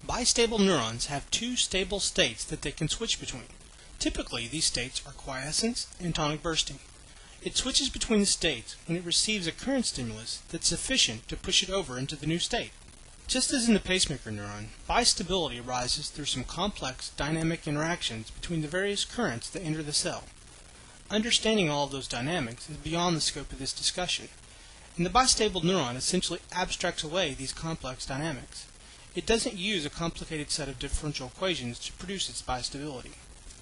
Bistable neurons have two stable states that they can switch between. Typically, these states are quiescence and tonic bursting. It switches between the states when it receives a current stimulus that's sufficient to push it over into the new state. Just as in the pacemaker neuron, bistability arises through some complex dynamic interactions between the various currents that enter the cell. Understanding all of those dynamics is beyond the scope of this discussion, and the bistable neuron essentially abstracts away these complex dynamics. It doesn't use a complicated set of differential equations to produce its bistability.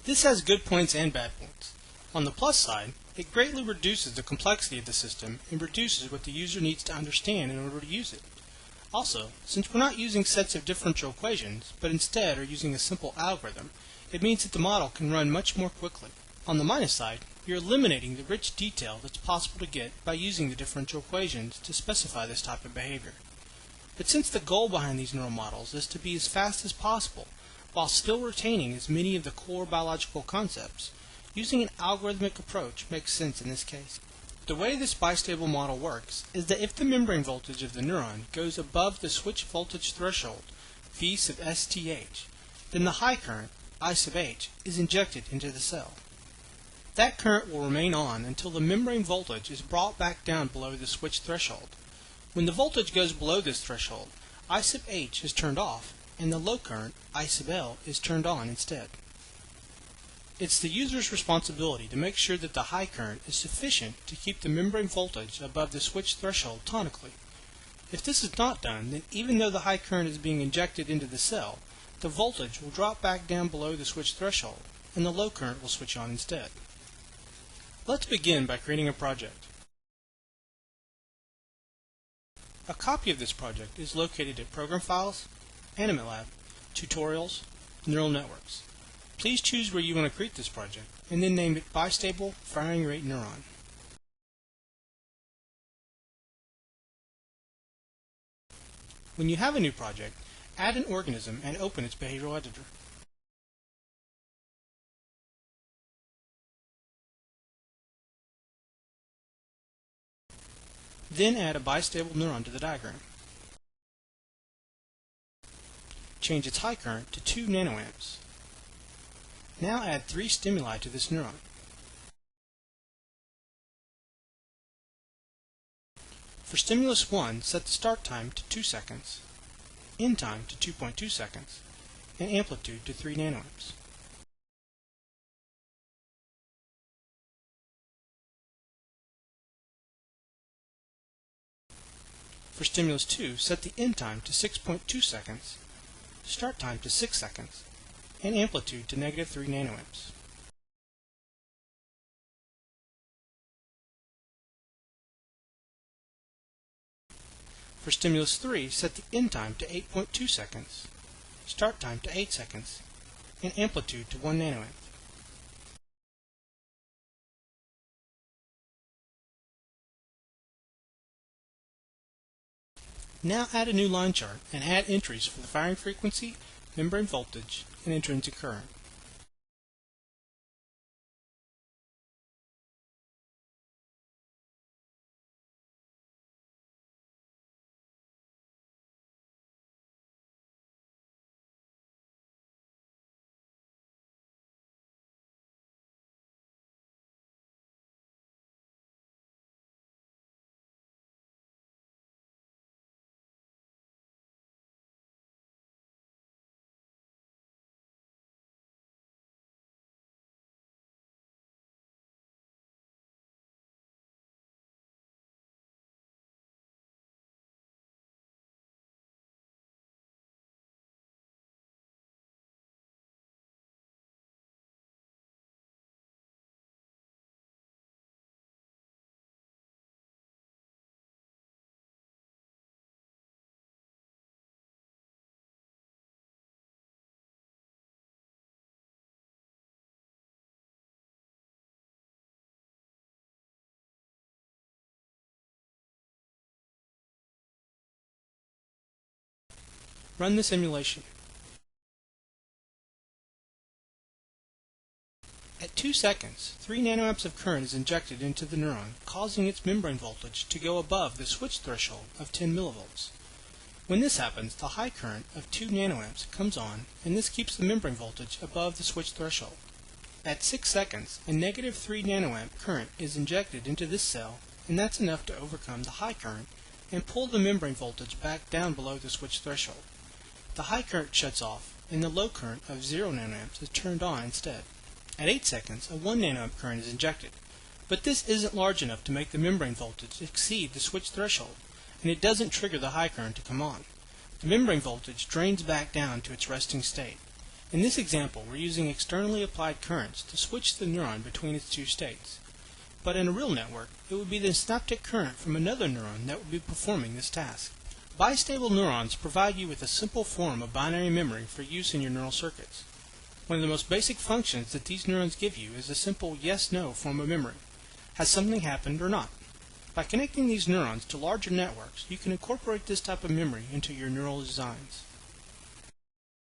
This has good points and bad points. On the plus side, it greatly reduces the complexity of the system and reduces what the user needs to understand in order to use it. Also, since we're not using sets of differential equations, but instead are using a simple algorithm, it means that the model can run much more quickly. On the minus side, you're eliminating the rich detail that's possible to get by using the differential equations to specify this type of behavior. But since the goal behind these neural models is to be as fast as possible, while still retaining as many of the core biological concepts, using an algorithmic approach makes sense in this case. The way this bistable model works is that if the membrane voltage of the neuron goes above the switch voltage threshold, V sub STH, then the high current, I sub H, is injected into the cell. That current will remain on until the membrane voltage is brought back down below the switch threshold. When the voltage goes below this threshold, I sub H is turned off, and the low current, I sub L, is turned on instead. It's the user's responsibility to make sure that the high current is sufficient to keep the membrane voltage above the switch threshold tonically. If this is not done, then even though the high current is being injected into the cell, the voltage will drop back down below the switch threshold, and the low current will switch on instead. Let's begin by creating a project. A copy of this project is located at Program Files, AnimatLab, Tutorials, Neural Networks. Please choose where you want to create this project, and then name it Bistable Firing Rate Neuron. When you have a new project, add an organism and open its behavioral editor. Then add a bistable neuron to the diagram. Change its high current to 2 nanoamps. Now add 3 stimuli to this neuron. For stimulus 1, set the start time to 2 seconds, end time to 2.2 seconds, and amplitude to 3 nanoamps. For stimulus 2, set the end time to 6.2 seconds, start time to 6 seconds, and amplitude to negative 3 nanoamps. For stimulus 3, set the end time to 8.2 seconds, start time to 8 seconds, and amplitude to 1 nanoamp. Now add a new line chart and add entries for the firing frequency, membrane voltage, and intrinsic current. Run the simulation. At 2 seconds, 3 nanoamps of current is injected into the neuron, causing its membrane voltage to go above the switch threshold of 10 millivolts. When this happens, the high current of 2 nanoamps comes on, and this keeps the membrane voltage above the switch threshold. At 6 seconds, a negative 3 nanoamp current is injected into this cell, and that's enough to overcome the high current and pull the membrane voltage back down below the switch threshold. The high current shuts off, and the low current of 0 nanoamps is turned on instead. At 8 seconds, a 1 nanoamp current is injected, but this isn't large enough to make the membrane voltage exceed the switch threshold, and it doesn't trigger the high current to come on. The membrane voltage drains back down to its resting state. In this example, we're using externally applied currents to switch the neuron between its two states. But in a real network, it would be the synaptic current from another neuron that would be performing this task. Bistable neurons provide you with a simple form of binary memory for use in your neural circuits. One of the most basic functions that these neurons give you is a simple yes-no form of memory. Has something happened or not? By connecting these neurons to larger networks, you can incorporate this type of memory into your neural designs.